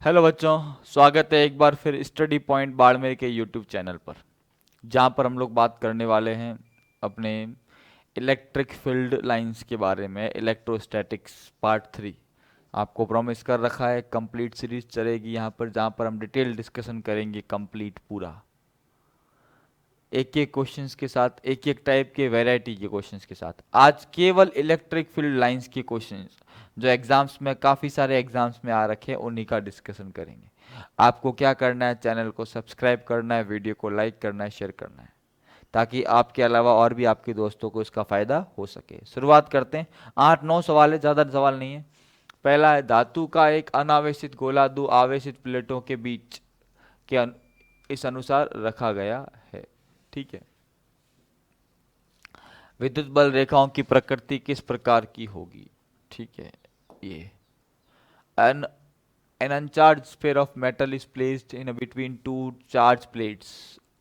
Hello बच्चों, स्वागत है एक बार फिर स्टडी पॉइंट बाड़मेर के यूट्यूब चैनल पर, जहाँ पर हम लोग बात करने वाले हैं अपने इलेक्ट्रिक फील्ड लाइंस के बारे में। इलेक्ट्रोस्टैटिक्स पार्ट 3 आपको प्रॉमिस कर रखा है। कंप्लीट सीरीज चलेगी यहाँ पर, जहाँ पर हम डिटेल डिस्कशन करेंगे कंप्लीट पूरा, एक एक क्वेश्चंस के साथ, एक एक टाइप के वैरायटी के क्वेश्चंस के साथ। आज केवल इलेक्ट्रिक फील्ड लाइंस के क्वेश्चंस जो एग्जाम्स में, काफ़ी सारे एग्जाम्स में आ रखे हैं, उन्हीं का डिस्कशन करेंगे। आपको क्या करना है, चैनल को सब्सक्राइब करना है, वीडियो को लाइक करना है, शेयर करना है, ताकि आपके अलावा और भी आपके दोस्तों को इसका फ़ायदा हो सके। शुरुआत करते हैं। 8-9 सवाल है, ज़्यादा सवाल नहीं है। पहला है, धातु का एक अनावेशित गोला दो आवेशित प्लेटों के बीच के इस अनुसार रखा गया है। ठीक है। विद्युत बल रेखाओं की प्रकृति किस प्रकार की होगी? ठीक है। ये an an uncharged sphere of metal is placed in between two charged plates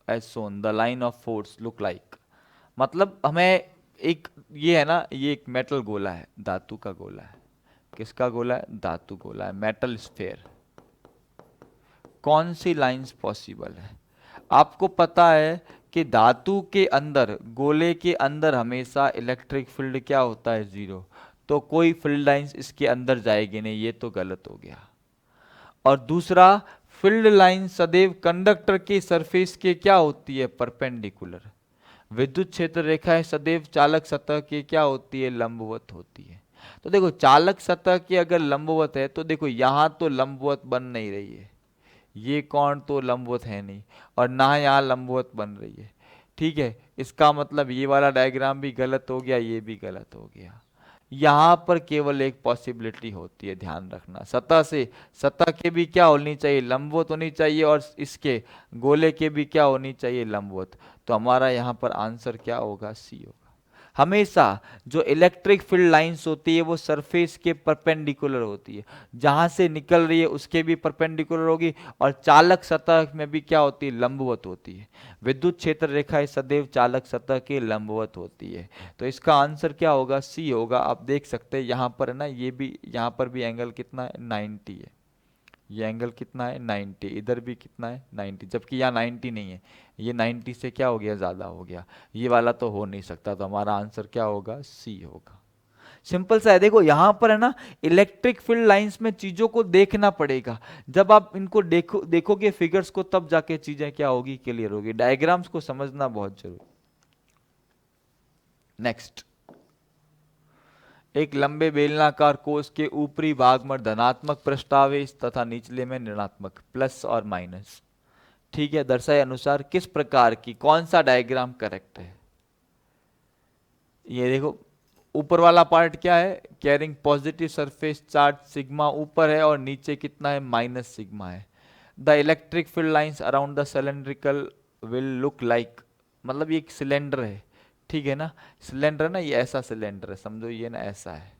as shown, the line of force look like। मतलब हमें एक, ये है ना, ये एक मेटल गोला है, धातु का गोला है। किसका गोला है? धातु गोला है, मेटल स्फेयर। कौन सी लाइंस पॉसिबल है? आपको पता है कि धातु के अंदर, गोले के अंदर हमेशा इलेक्ट्रिक फील्ड क्या होता है? जीरो। तो कोई फील्ड लाइंस इसके अंदर जाएगी नहीं, ये तो गलत हो गया। और दूसरा, फील्ड लाइन सदैव कंडक्टर के सरफेस के क्या होती है? परपेंडिकुलर। विद्युत क्षेत्र रेखाएं सदैव चालक सतह के क्या होती है? लंबवत होती है। तो देखो, चालक सतह की अगर लंबवत है तो देखो यहां तो लंबवत बन नहीं रही है, ये कौन तो लंबवत है नहीं, और ना यहाँ लंबवत बन रही है। ठीक है, इसका मतलब ये वाला डायग्राम भी गलत हो गया, ये भी गलत हो गया। यहाँ पर केवल एक पॉसिबिलिटी होती है, ध्यान रखना। सतह से, सतह के भी क्या होनी चाहिए? लंबवत होनी चाहिए, और इसके गोले के भी क्या होनी चाहिए? लंबवत। तो हमारा यहाँ पर आंसर क्या होगा? सी होगा। हमेशा जो इलेक्ट्रिक फील्ड लाइंस होती है वो सरफेस के परपेंडिकुलर होती है, जहां से निकल रही है उसके भी परपेंडिकुलर होगी, और चालक सतह में भी क्या होती है? लंबवत होती है। विद्युत क्षेत्र रेखाएं सदैव चालक सतह के लंबवत होती है। तो इसका आंसर क्या होगा? सी होगा। आप देख सकते हैं यहाँ पर है ना, ये भी, यहाँ पर भी एंगल कितना है? 90 है। ये एंगल कितना है? 90। इधर भी कितना है? 90, जबकि यहाँ 90 नहीं है, ये 90 से क्या हो गया? ज़्यादा हो गया। ये वाला तो हो नहीं सकता, तो हमारा आंसर क्या होगा? सी होगा। सिंपल सा है। देखो यहाँ पर है ना, इलेक्ट्रिक फील्ड लाइंस में चीज़ों को देखना पड़ेगा। जब आप इनको देखोगे फिगर्स को, तब जाके चीज़ें क्या होगी? क्लियर होगी। डायग्राम्स को समझना बहुत जरूरी। नेक्स्ट, एक लंबे बेलनाकार कोष के ऊपरी भाग में धनात्मक पृष्ठावेश तथा निचले में ऋणात्मक, प्लस और माइनस। ठीक है, दर्शाए अनुसार किस प्रकार की, कौन सा डायग्राम करेक्ट है? ये देखो, ऊपर वाला पार्ट क्या है? Carrying positive surface charge sigma ऊपर है, और नीचे कितना है? माइनस सिग्मा है। The electric field lines around the cylindrical will look like. मतलब ये एक सिलेंडर है, ठीक है ना? सिलेंडर ना, ये ऐसा सिलेंडर है, समझो ये ना ऐसा है।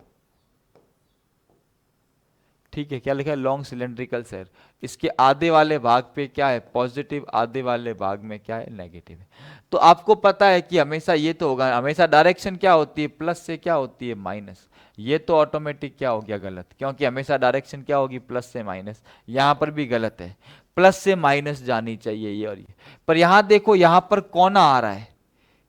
ठीक है, क्या लिखा है? Long cylindrical cell. इसके आधे वाले भाग पे क्या है? पॉजिटिव, आधे वाले भाग में क्या है? नेगेटिव है। तो आपको पता है कि हमेशा ये तो होगा, हमेशा डायरेक्शन क्या होती है? प्लस से क्या होती है? माइनस। ये तो ऑटोमेटिक क्या हो गया? गलत, क्योंकि हमेशा डायरेक्शन क्या होगी? प्लस से माइनस। यहां पर भी गलत है, प्लस से माइनस जानी चाहिए ये और ये। पर यहां देखो, यहां पर कोना आ रहा है।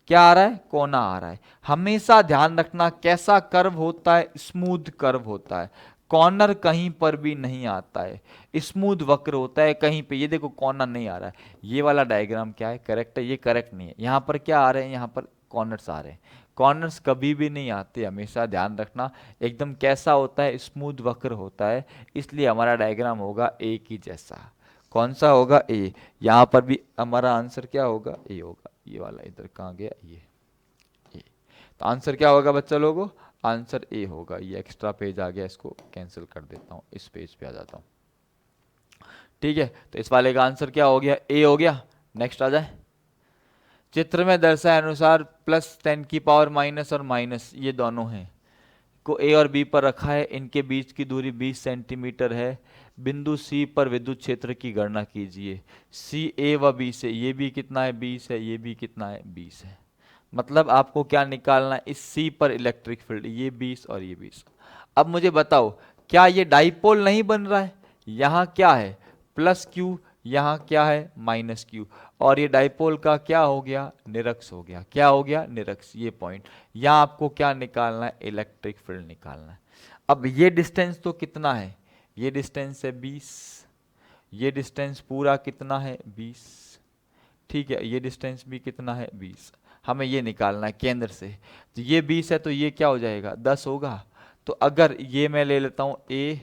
क्या आ रहा है? कोना आ रहा है। हमेशा ध्यान रखना, कैसा कर्व होता है? स्मूथ कर्व होता है। कॉर्नर कहीं पर भी नहीं आता है, स्मूथ वक्र होता है कहीं पे। ये देखो कॉर्नर नहीं आ रहा है। ये वाला डायग्राम क्या है? करेक्ट है? ये करेक्ट नहीं है। यहाँ पर क्या आ रहे हैं? यहाँ पर कॉर्नर्स आ रहे हैं। कॉर्नर्स कभी भी नहीं आते, हमेशा ध्यान रखना। एकदम कैसा होता है? स्मूथ वक्र होता है। इसलिए हमारा डायग्राम होगा ए की जैसा। कौन सा होगा? ए। यहाँ पर भी हमारा आंसर क्या होगा? ए होगा। ये वाला इधर कहाँ गया? ये ए। तो आंसर क्या होगा बच्चा लोगों? आंसर ए होगा। ये एक्स्ट्रा पेज आ गया, इसको कैंसिल कर देता हूँ, इस पेज पे आ जाता हूँ। ठीक है, तो इस वाले का आंसर क्या हो गया? ए हो गया। नेक्स्ट आ जाए। चित्र में दर्शाए अनुसार +10 की पावर माइनस और माइनस, ये दोनों हैं, को ए और बी पर रखा है। इनके बीच की दूरी 20 सेंटीमीटर है। बिंदु सी पर विद्युत क्षेत्र की गणना कीजिए। सी ए व बी से, ये भी कितना है? 20 है, ये भी कितना है? 20 है। मतलब आपको क्या निकालना है? इस सी पर इलेक्ट्रिक फील्ड, ये 20 और ये 20। अब मुझे बताओ, क्या ये डाइपोल नहीं बन रहा है? यहाँ क्या है प्लस क्यू, यहाँ क्या है माइनस क्यू, और ये डाइपोल का क्या हो गया निरक्स हो गया, क्या हो गया निरक्स। ये पॉइंट यहाँ आपको क्या निकालना है इलेक्ट्रिक फील्ड निकालना है। अब ये डिस्टेंस तो कितना है, ये डिस्टेंस है 20, ये डिस्टेंस पूरा कितना है 20, ठीक है, ये डिस्टेंस भी कितना है 20, हमें ये निकालना है केंद्र से। तो ये 20 है तो ये क्या हो जाएगा 10 होगा। तो अगर ये मैं ले लेता हूं ए,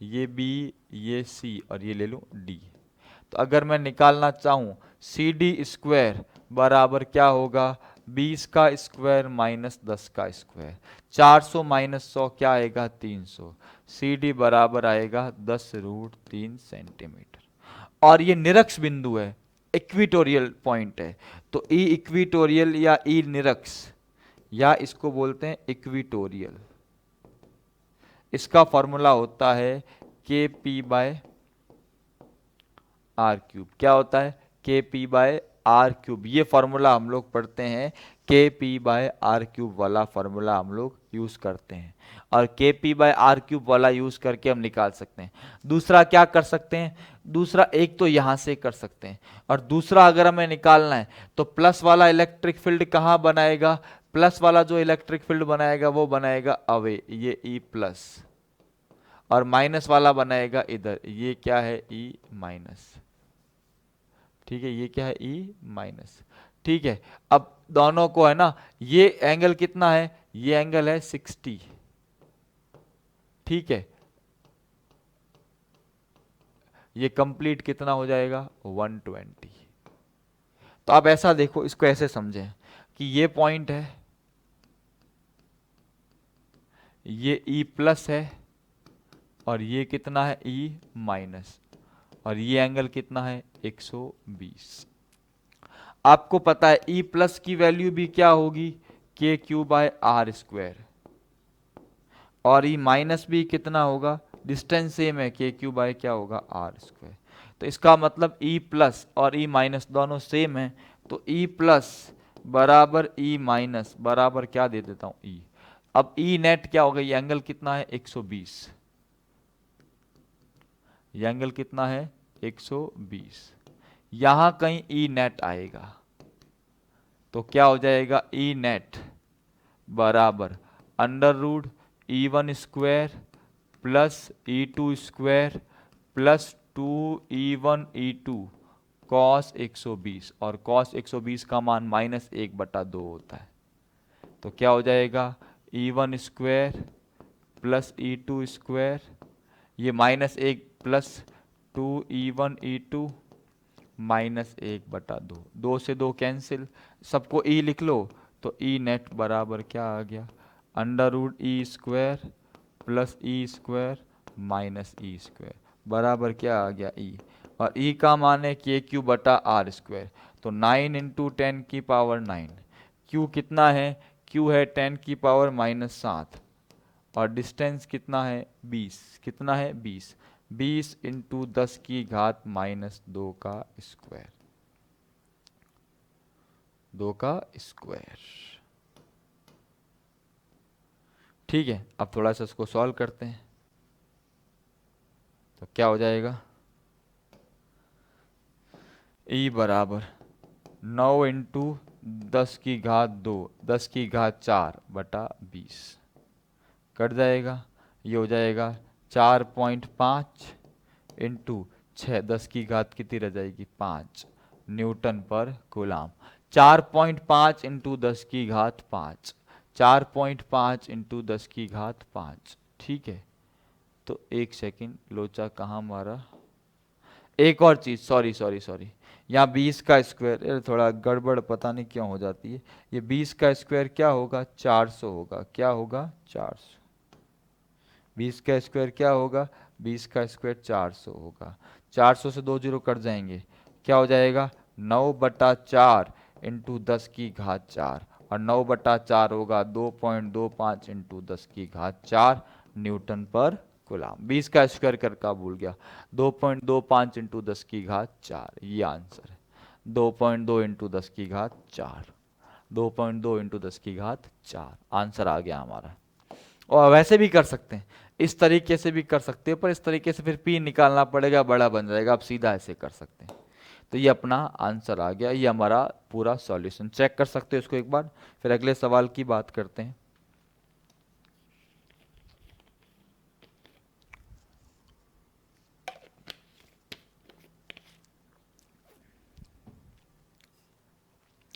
ये बी, ये सी और ये ले लूं डी, तो अगर मैं निकालना चाहूं सी डी स्क्वायर बराबर क्या होगा 20 का स्क्वायर माइनस 10 का स्क्वायर, 400 माइनस 100 क्या आएगा 300, सी डी बराबर आएगा 10√3 सेंटीमीटर। और ये निरक्ष बिंदु है, इक्विटोरियल पॉइंट है, तो ई इक्विटोरियल या ई निरक्ष या इसको बोलते हैं इक्विटोरियल, इसका फॉर्मूला होता है के पी बाय आर क्यूब। क्या होता है के पी बाय आर क्यूब, ये फॉर्मूला हम लोग पढ़ते हैं, के पी बाय आर क्यूब वाला फॉर्मूला हम लोग यूज करते हैं, और के पी बाय आर क्यूब वाला यूज करके हम निकाल सकते हैं। दूसरा क्या कर सकते हैं, दूसरा एक तो यहां से कर सकते हैं, और दूसरा अगर हमें निकालना है तो प्लस वाला इलेक्ट्रिक फील्ड कहां बनाएगा, प्लस वाला जो इलेक्ट्रिक फील्ड बनाएगा वो बनाएगा अवे, ये ई प्लस, और माइनस वाला बनाएगा इधर, ये क्या है ई माइनस, ठीक है, ये क्या है ई माइनस, ठीक है। अब दोनों को है ना, ये एंगल कितना है, ये एंगल है 60, ठीक है, ये कंप्लीट कितना हो जाएगा 120। तो आप ऐसा देखो, इसको ऐसे समझें कि ये पॉइंट है, ये ई प्लस है, और ये कितना है ई माइनस, और ये एंगल कितना है 120। आपको पता है ई प्लस की वैल्यू भी क्या होगी के क्यू बाय आर स्क्वायर, और ई माइनस भी कितना होगा, डिस्टेंस सेम है के क्यू बाय क्या होगा आर स्क्वायर। तो इसका मतलब ई प्लस और ई माइनस दोनों सेम है, तो ई प्लस बराबर ई माइनस बराबर क्या दे देता हूं ई। अब ई नेट क्या होगा, ये एंगल कितना है 120, ये एंगल कितना है 120, यहां कहीं ई नेट आएगा, तो क्या हो जाएगा ई नेट बराबर under root E one square plus E two square plus 2E1E2 cos 120, और कॉस 120 का मान -1/2 होता है, तो क्या हो जाएगा E1 square plus E2 square, ये -1 प्लस 2E1E2 -1/2, 2 से 2 कैंसिल, सबको ई लिख लो, तो ई नेट बराबर क्या आ गया under root E square plus E square minus E square बराबर क्या आ गया ई, और ई का मान है के क्यू बटा आर स्क्वायर, तो 9 इंटू 10 की पावर 9, क्यू कितना है, क्यू है 10 की पावर -7, और डिस्टेंस कितना है 20, कितना है 20, 20 इंटू 10 की घात -2 का स्क्वायर, 2 का स्क्वायर, ठीक है। अब थोड़ा सा इसको सॉल्व करते हैं, तो क्या हो जाएगा ई बराबर 9 इंटू 10 की घात 2, 10 की घात 4 बटा 20, कट जाएगा, ये हो जाएगा 4.5 इंटू 6, 10 की घात कितनी रह जाएगी 5 न्यूटन पर कूलाम, 4.5 इंटू 10 की घात 5, 4.5 इंटू 10 की घात 5, ठीक है। तो एक सेकंड, लोचा कहाँ मारा, एक और चीज, सॉरी सॉरी सॉरी, यहाँ 20 का स्क्वायर थोड़ा गड़बड़ पता नहीं क्यों हो जाती है, ये 20 का स्क्वायर क्या होगा 400 होगा, क्या होगा 400, 20 का स्क्वायर क्या होगा, 20 का स्क्वायर 400 होगा, 400 से 2 जीरो कट जाएंगे, क्या हो जाएगा 9/4 इंटू 10 की घात 4, और 9/4 होगा 2.25 इंटू 10 की घात 4 न्यूटन पर कूलाम। 20 का स्क्वायर कर का भूल गया, 2.25 इंटू 10 की घात 4, ये आंसर है, 2.2 इंटू 10 की घात 4, 2.2 इंटू 10 की घात 4 आंसर आ गया हमारा। और वैसे भी कर सकते हैं, इस तरीके से भी कर सकते हैं, पर इस तरीके से फिर पी निकालना पड़ेगा, बड़ा बन जाएगा। आप सीधा ऐसे कर सकते हैं। तो ये अपना आंसर आ गया, ये हमारा पूरा सॉल्यूशन। चेक कर सकते हो इसको एक बार, फिर अगले सवाल की बात करते हैं।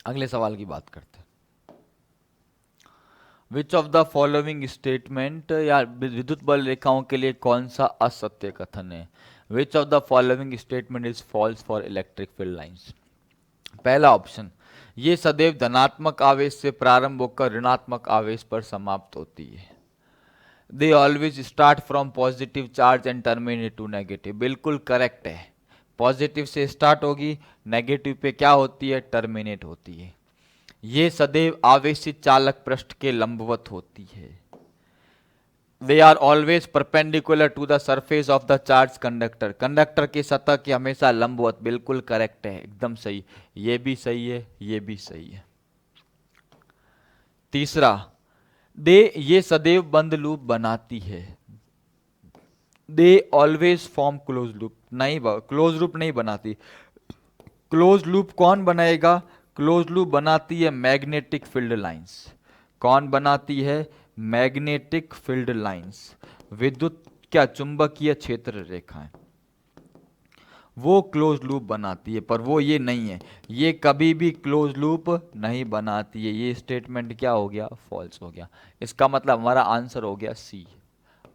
अगले सवाल की बात करते हैं। विच ऑफ द फॉलोइंग स्टेटमेंट, या विद्युत बल रेखाओं के लिए कौन सा असत्य कथन है? Which of the following statement is false for electric field lines? पहला ऑप्शन, ये सदैव धनात्मक आवेश से प्रारंभ होकर ऋणात्मक आवेश पर समाप्त होती है। They always start from positive charge and terminate to negative. बिल्कुल करेक्ट है, पॉजिटिव से स्टार्ट होगी, नेगेटिव पे क्या होती है? टर्मिनेट होती है। ये सदैव आवेशित चालक पृष्ठ के लंबवत होती है। They are always perpendicular to the surface of the charge conductor. Conductor की सतह के हमेशा लंबवत। बिल्कुल करेक्ट है, एकदम सही। ये भी सही है, ये भी सही है। तीसरा, ये सदैव बंद लूप बनाती है। They always form close loop. नहीं, क्लोज लूप नहीं बनाती। क्लोज लूप कौन बनाएगा? क्लोज लूप बनाती है मैग्नेटिक फील्ड लाइंस। कौन बनाती है? Magnetic field lines. विद्युत क्या चुंबकीय क्षेत्र रेखाएं, वो क्लोज लूप बनाती है, पर वो ये नहीं है। ये कभी भी क्लोज लूप नहीं बनाती है। ये स्टेटमेंट क्या हो गया? फॉल्स हो गया। इसका मतलब हमारा आंसर हो गया सी।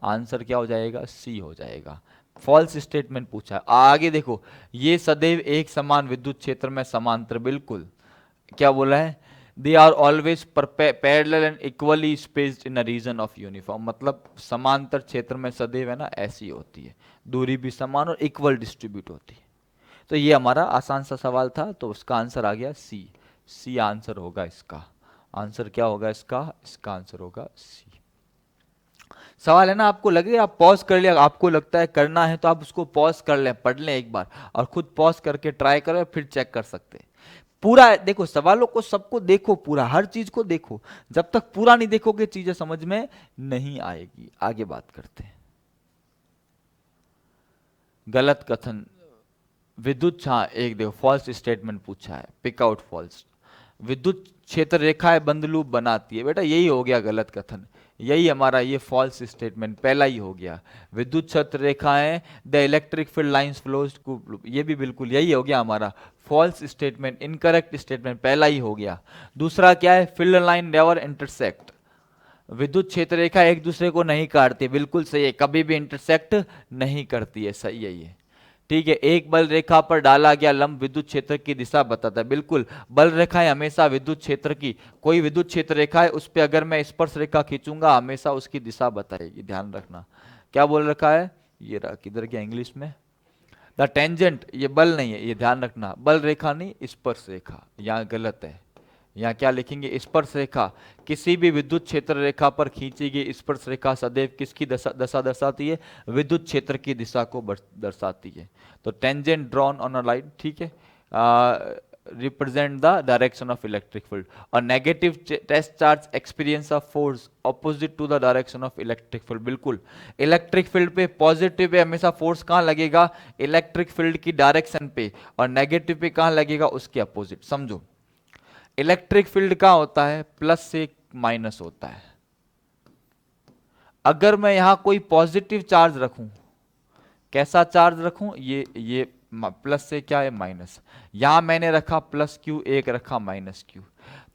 आंसर क्या हो जाएगा? सी हो जाएगा। फॉल्स स्टेटमेंट पूछा है। आगे देखो, ये सदैव एक समान विद्युत क्षेत्र में समांतर। बिल्कुल, क्या बोला है? They are always parallel and equally spaced in a region of uniform. मतलब समांतर क्षेत्र में सदैव है ना ऐसी होती है, दूरी भी समान और इक्वल डिस्ट्रीब्यूट होती है। तो ये हमारा आसान सा सवाल था, तो उसका आंसर आ गया सी। सी आंसर होगा इसका। आंसर क्या होगा इसका? इसका आंसर होगा सी। सवाल है ना, आपको लगे आप पॉज कर लिया, आपको लगता है करना है तो आप उसको पॉज कर लें, पढ़ लें एक बार, और खुद पॉज करके ट्राई करें, फिर चेक कर सकते हैं। पूरा देखो, सवालों को सबको देखो, पूरा हर चीज को देखो। जब तक पूरा नहीं देखोगे चीजें समझ में नहीं आएगी। आगे बात करते हैं। गलत कथन, विद्युत, हाँ एक देखो फॉल्स स्टेटमेंट पूछा है, पिक आउट फॉल्स। विद्युत क्षेत्र रेखाएं बंद लूप बनाती है। बेटा यही हो गया गलत कथन, यही हमारा ये फॉल्स स्टेटमेंट पहला ही हो गया। विद्युत क्षेत्र रेखाएं, the electric field lines flows to, ये भी बिल्कुल यही हो गया हमारा फॉल्स स्टेटमेंट, इनकरेक्ट स्टेटमेंट पहला ही हो गया। दूसरा क्या है? Field line never intersect. विद्युत क्षेत्र रेखा एक दूसरे को नहीं काटती। बिल्कुल सही है, कभी भी इंटरसेक्ट नहीं करती है। सही है ये, ठीक है। एक बल रेखा पर डाला गया लंब विद्युत क्षेत्र की दिशा बताता है। बिल्कुल, बल रेखाएं हमेशा विद्युत क्षेत्र की, कोई विद्युत क्षेत्र रेखा है उस पर अगर मैं स्पर्श रेखा खींचूंगा हमेशा उसकी दिशा बताएगी, ध्यान रखना। क्या बोल रखा है? ये रहा, किधर गया इंग्लिश में? द टेंजेंट, ये बल नहीं है, ये ध्यान रखना, बल रेखा नहीं स्पर्श रेखा, यहाँ गलत है। यहाँ क्या लिखेंगे? स्पर्श रेखा। किसी भी विद्युत क्षेत्र रेखा पर खींची गई स्पर्श रेखा सदैव किसकी दशा दर्शाती है? विद्युत क्षेत्र की दिशा को दर्शाती है। तो tangent drawn on a line, ठीक है, represent the direction of electric field. और negative test charge experience of force opposite to the direction of electric field. बिल्कुल, इलेक्ट्रिक फील्ड पे पॉजिटिव पे हमेशा फोर्स कहाँ लगेगा? इलेक्ट्रिक फील्ड की डायरेक्शन पे। और नेगेटिव पे कहाँ लगेगा? उसके अपोजिट। समझो, इलेक्ट्रिक फील्ड का होता है प्लस से माइनस होता है। अगर मैं यहां कोई पॉजिटिव चार्ज रखूं, कैसा चार्ज रखूं? ये प्लस से क्या है? माइनस। यहां मैंने रखा प्लस क्यू, एक रखा माइनस क्यू,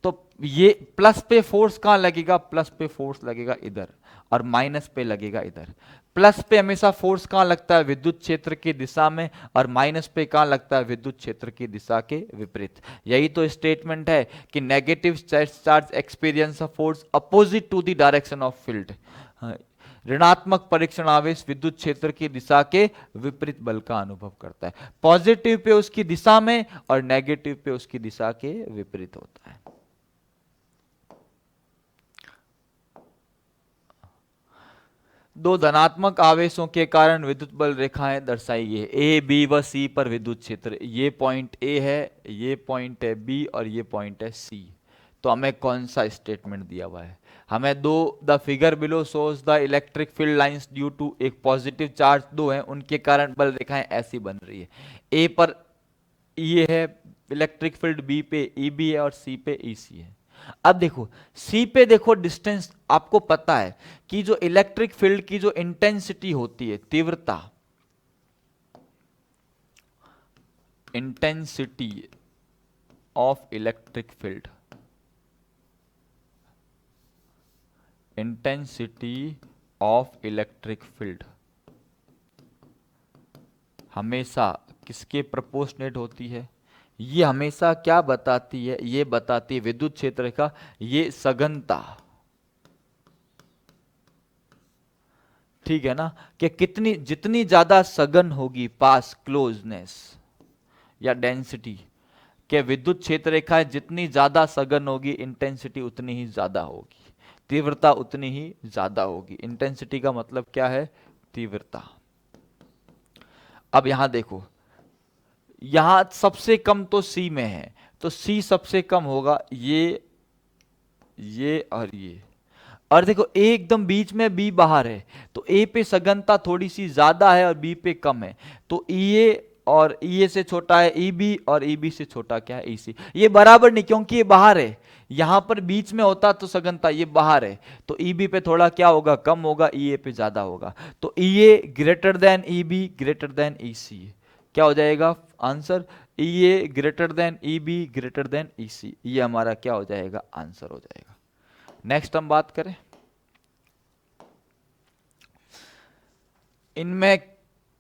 तो ये प्लस पे फोर्स कहां लगेगा? प्लस पे फोर्स लगेगा इधर, और माइनस पे लगेगा इधर। प्लस पे हमेशा फोर्स कहां लगता है? विद्युत क्षेत्र की दिशा में, और माइनस पे कहां लगता है? विद्युत क्षेत्र की दिशा के विपरीत। यही तो स्टेटमेंट है कि negative charge experience of force opposite to the direction of field. ऋणात्मक परीक्षण आवेश विद्युत क्षेत्र की दिशा के विपरीत बल का अनुभव करता है। पॉजिटिव पे उसकी दिशा में और नेगेटिव पे उसकी दिशा के विपरीत होता है। दो धनात्मक आवेशों के कारण विद्युत बल रेखाएं दर्शाई गई है। ए, बी व सी पर विद्युत क्षेत्र, ये पॉइंट ए है, ये पॉइंट है बी, और ये पॉइंट है सी। तो हमें कौन सा स्टेटमेंट दिया हुआ है? हमें दो, the figure below shows the electric field lines due to, एक पॉजिटिव चार्ज दो हैं उनके कारण बल रेखाएं ऐसी बन रही है। ए पर ये है इलेक्ट्रिक फील्ड, बी पे ईबी है और सी पे ईसी है। अब देखो सी पे देखो डिस्टेंस, आपको पता है कि जो इलेक्ट्रिक फील्ड की जो इंटेंसिटी होती है, तीव्रता, intensity of electric field, intensity of electric field हमेशा किसके प्रोपोर्शनेट होती है? ये हमेशा क्या बताती है? ये बताती है विद्युत क्षेत्र का ये सघनता, ठीक है ना, कि कितनी, जितनी ज्यादा सघन होगी पास, क्लोजनेस या डेंसिटी, के विद्युत क्षेत्र रेखा जितनी ज्यादा सघन होगी इंटेंसिटी उतनी ही ज्यादा होगी, तीव्रता उतनी ही ज्यादा होगी। इंटेंसिटी का मतलब क्या है? तीव्रता। अब यहां देखो, यहां सबसे कम तो सी में है, तो सी सबसे कम होगा, ये और देखो ए एकदम बीच में, बी बाहर है, तो ए पे सघनता थोड़ी सी ज्यादा है और बी पे कम है, तो ई और ई से छोटा है ईबी और ईबी से छोटा क्या है? ईसी। ये बराबर नहीं, क्योंकि ये बाहर है, यहां पर बीच में होता तो सघनता, ये बाहर है, तो ईबी पे थोड़ा क्या होगा? कम होगा, ईए पे ज्यादा होगा, तो EA greater than EB greater than EC. क्या हो जाएगा answer? EA greater than EB greater than EC, ये हमारा क्या हो जाएगा? आंसर हो जाएगा। नेक्स्ट हम बात करें, इनमें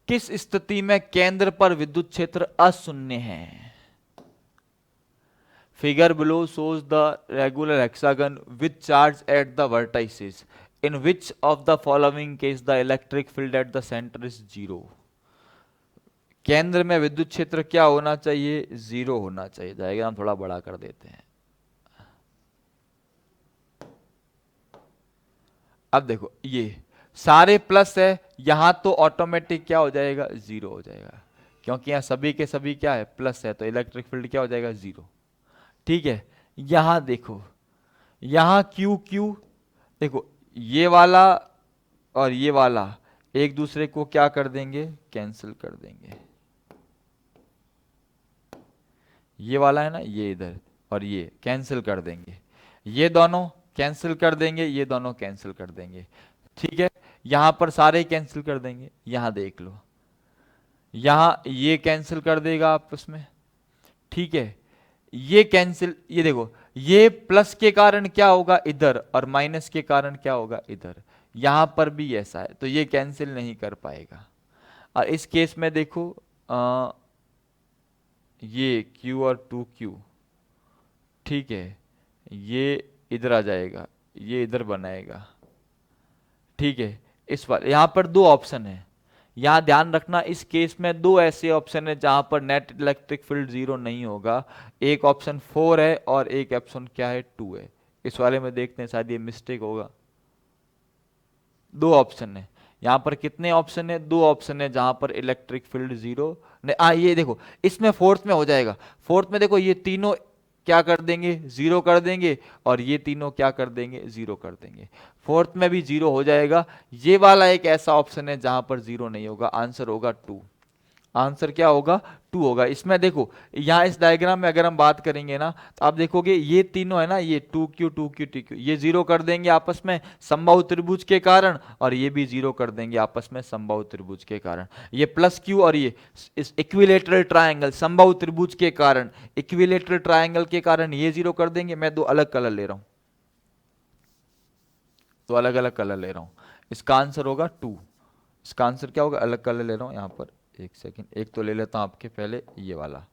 किस स्थिति में केंद्र पर विद्युत क्षेत्र अशून्य है? Figure below shows the regular hexagon with charge at the vertices. In which of the following case the electric field at the center is zero? केंद्र में विद्युत क्षेत्र क्या होना चाहिए? जीरो होना चाहिए। डायग्राम थोड़ा बड़ा कर देते हैं। अब देखो ये सारे प्लस है, यहां तो ऑटोमेटिक क्या हो जाएगा? जीरो हो जाएगा, क्योंकि यहां सभी के सभी क्या है? प्लस है, तो इलेक्ट्रिक फील्ड क्या हो जाएगा? जीरो। ठीक है, यहां देखो, यहां क्यू क्यू, देखो ये वाला और ये वाला एक दूसरे को क्या कर देंगे? कैंसिल कर देंगे। ये वाला है ना, ये इधर और ये कैंसिल कर देंगे, ये दोनों कैंसिल कर देंगे, ये दोनों कैंसिल कर देंगे। ठीक है, यहां पर सारे कैंसिल कर देंगे। यहां देख लो, यहां ये कैंसिल कर देगा आपस में, ठीक है, ये कैंसिल, ये देखो ये प्लस के कारण क्या होगा? इधर, और माइनस के कारण क्या होगा? इधर। यहां पर भी ऐसा है, तो ये कैंसिल नहीं कर पाएगा। और इस केस में देखो ये Q और 2Q, ठीक है, ये इधर आ जाएगा, ये इधर बनाएगा, ठीक है। इस बार यहां पर दो ऑप्शन है, यहां ध्यान रखना, इस केस में दो ऐसे ऑप्शन है जहां पर नेट इलेक्ट्रिक फील्ड जीरो नहीं होगा। एक ऑप्शन 4 है और एक ऑप्शन क्या है? 2 है। इस वाले में देखते हैं, शायद ये मिस्टेक होगा। दो ऑप्शन है यहां पर, कितने ऑप्शन है? दो ऑप्शन है जहां पर इलेक्ट्रिक फील्ड जीरो ये देखो इसमें फोर्थ में हो जाएगा। फोर्थ में देखो ये तीनों क्या कर देंगे? जीरो कर देंगे, और ये तीनों क्या कर देंगे? जीरो कर देंगे। फोर्थ में भी जीरो हो जाएगा। ये वाला एक ऐसा ऑप्शन है जहां पर जीरो नहीं होगा। आंसर होगा 2। आंसर क्या होगा? 2 होगा। इसमें देखो, यहां इस डायग्राम में अगर हम बात करेंगे ना, तो आप देखोगे ये तीनों है ना, ये 2Q 2Q 2Q, ये जीरो कर देंगे आपस में समबाहु त्रिभुज के कारण, और ये भी जीरो कर देंगे आपस में समबाहु त्रिभुज के कारण। ये प्लस Q और ये इस इक्विलेटरल ट्रायंगल समबाहु त्रिभुज के कारण, इक्विलेटरल ट्रायंगल के कारण ये जीरो कर देंगे। मैं दो अलग कलर ले रहा हूं, तो अलग अलग कलर ले रहा हूं। इसका आंसर होगा 2। इसका आंसर क्या होगा? अलग कलर ले रहा हूं यहां पर, एक सेकंड, एक तो ले लेता हूं आपके पहले ये वाला,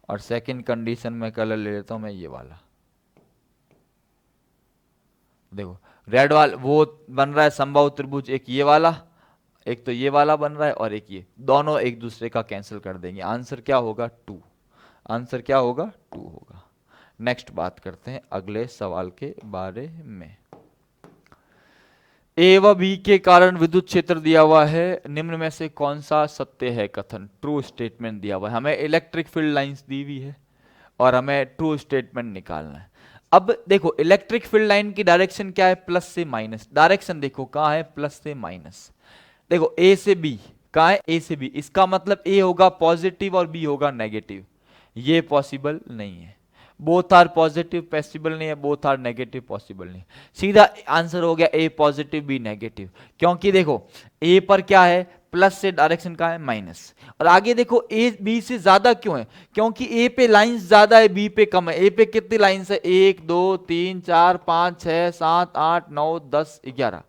और सेकंड कंडीशन में कलर ले लेता हूं मैं ये वाला। देखो रेड वाला वो बन रहा है समबाहु त्रिभुज, एक ये वाला, एक तो ये वाला बन रहा है, और एक ये, दोनों एक दूसरे का कैंसिल कर देंगे। आंसर क्या होगा? 2। आंसर क्या होगा? 2 होगा। नेक्स्ट बात करते हैं अगले सवाल के बारे में। ए व बी के कारण विद्युत क्षेत्र दिया हुआ है, निम्न में से कौन सा सत्य है? कथन, ट्रू स्टेटमेंट दिया हुआ है। हमें इलेक्ट्रिक फील्ड लाइंस दी हुई है और हमें ट्रू स्टेटमेंट निकालना है। अब देखो इलेक्ट्रिक फील्ड लाइन की डायरेक्शन क्या है, प्लस से माइनस। डायरेक्शन देखो कहाँ है, प्लस से माइनस। देखो ए से बी, कहाँ है, ए से बी, इसका मतलब ए होगा पॉजिटिव और बी होगा नेगेटिव। ये पॉसिबल नहीं है। बोथ आर पॉजिटिव पॉसिबल नहीं है, बोथ आर नेगेटिव पॉसिबल नहीं है। सीधा आंसर हो गया ए पॉजिटिव बी नेगेटिव, क्योंकि देखो ए पर क्या है, प्लस से डायरेक्शन का है माइनस। और आगे देखो ए बी से ज्यादा क्यों है, क्योंकि ए पे लाइंस ज्यादा है, बी पे कम है। ए पे कितनी लाइंस है, 1 2 3 4 5 6 7 8 9 10 11।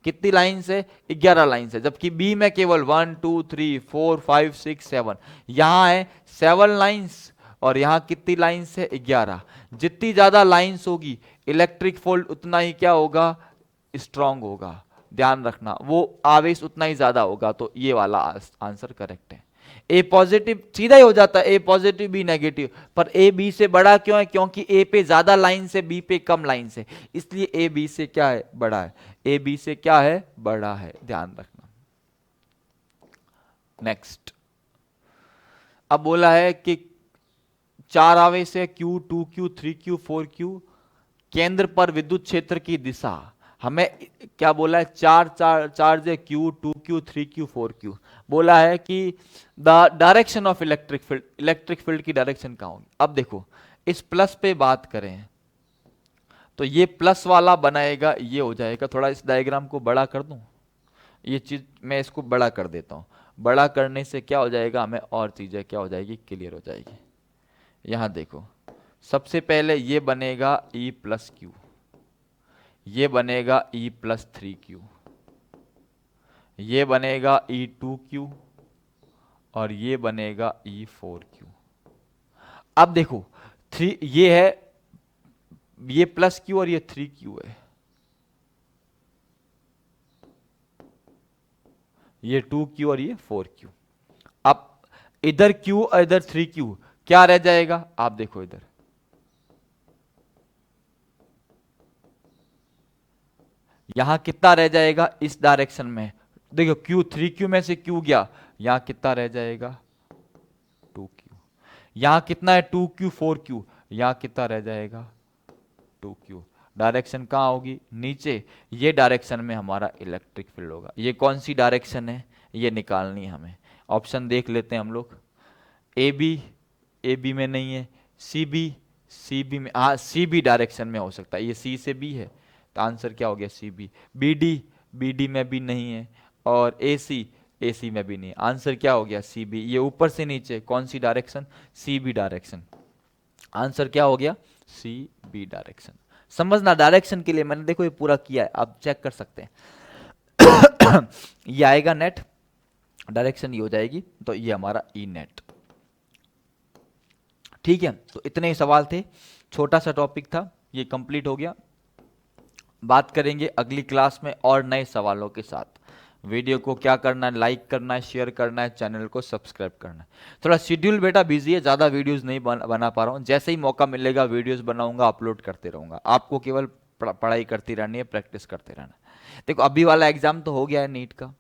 कितनी लाइंस है, 11 लाइंस है। जबकि बी में केवल 1 2 3 4 5 6 7, यहां है 7 लाइंस। और यहां कितनी लाइंस है, 11। जितनी ज्यादा लाइंस होगी इलेक्ट्रिक फील्ड उतना ही क्या होगा, स्ट्रांग होगा। ध्यान रखना, वो आवेश उतना ही ज्यादा होगा। तो ये वाला आंसर करेक्ट है। ए पॉजिटिव सीधा ही हो जाता है, ए पॉजिटिव बी नेगेटिव। पर ए बी से बड़ा क्यों है, क्योंकि ए पे ज्यादा लाइन से, बी पे कम लाइन से, इसलिए ए बी से क्या है, बड़ा है। ए बी से क्या है, बड़ा है, ध्यान रखना। नेक्स्ट, अब बोला है कि 4 आवेश है, Q 2Q 3Q 4Q। केंद्र पर विद्युत क्षेत्र की दिशा, हमें क्या बोला है, चार्ज है Q 2Q 3Q 4Q। बोला है कि the direction of electric field की डायरेक्शन कहाँ होगी। अब देखो इस प्लस पे बात करें तो ये प्लस वाला बनाएगा, ये हो जाएगा। थोड़ा इस डायग्राम को बड़ा कर दूं, ये चीज मैं इसको बड़ा कर देता हूं। बड़ा करने से क्या हो जाएगा, हमें और चीजें क्या हो जाएगी, क्लियर हो जाएगी। यहां देखो, सबसे पहले ये बनेगा E प्लस क्यू, ये बनेगा E प्लस 3Q, ये बनेगा E2Q, और ये बनेगा E4Q। अब देखो थ्री ये है, ये प्लस क्यू और ये 3Q है, ये 2Q और ये 4Q। अब इधर Q और इधर 3Q, क्या रह जाएगा, आप देखो इधर यहां कितना रह जाएगा इस डायरेक्शन में। देखो Q 3Q में से Q गया, यहां कितना रह जाएगा, 2Q। यहां कितना है, 2Q 4Q, यहां कितना रह जाएगा, 2Q। डायरेक्शन कहां होगी, नीचे। ये डायरेक्शन में हमारा इलेक्ट्रिक फील्ड होगा। ये कौन सी डायरेक्शन है, ये निकालनी है हमें। ऑप्शन देख लेते हैं हम लोग। ए बी, ए बी में नहीं है। सी बी, सी बी में, हाँ सी बी डायरेक्शन में हो सकता है। ये सी से बी है, तो आंसर क्या हो गया, C B. B D, B D में भी नहीं है। और ए सी, ए सी में भी नहीं है। आंसर क्या हो गया, सी बी। ये ऊपर से नीचे कौन सी direction, C B direction. Answer क्या हो गया, सी बी डायरेक्शन। समझना, डायरेक्शन के लिए मैंने देखो ये पूरा किया है, आप चेक कर सकते हैं। ये आएगा नेट, डायरेक्शन ये हो जाएगी, तो ये हमारा ई नेट। ठीक है, तो इतने ही सवाल थे, छोटा सा टॉपिक था, ये कंप्लीट हो गया। बात करेंगे अगली क्लास में और नए सवालों के साथ। वीडियो को क्या करना है, लाइक करना है, शेयर करना है, चैनल को सब्सक्राइब करना है। थोड़ा शेड्यूल बेटा बिजी है, ज़्यादा वीडियोस नहीं बना पा रहा हूँ। जैसे ही मौका मिलेगा वीडियोस बनाऊंगा, अपलोड करते रहूँगा। आपको केवल पढ़ाई करती रहनी है, प्रैक्टिस करते रहना है। देखो अभी वाला एग्जाम तो हो गया है नीट का,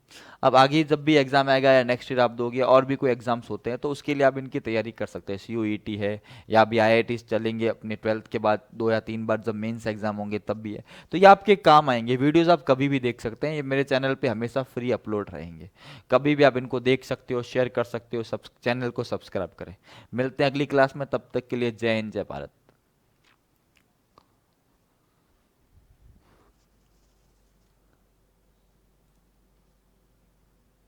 अब आगे जब भी एग्जाम आएगा या नेक्स्ट ईयर आप दोगे, और भी कोई एग्जाम्स होते हैं तो उसके लिए आप इनकी तैयारी कर सकते हैं। CUET है, या अभी IIT चलेंगे अपने 12th के बाद 2 या 3 बार, जब मेंस एग्जाम होंगे तब भी है। तो ये आपके काम आएंगे। वीडियोस आप कभी भी देख सकते हैं, ये मेरे चैनल पे हमेशा फ्री अपलोड रहेंगे। कभी भी आप इनको देख सकते हो, शेयर कर सकते हो। सब चैनल को सब्सक्राइब करें। मिलते हैं अगली क्लास में, तब तक के लिए जय हिंद जय भारत।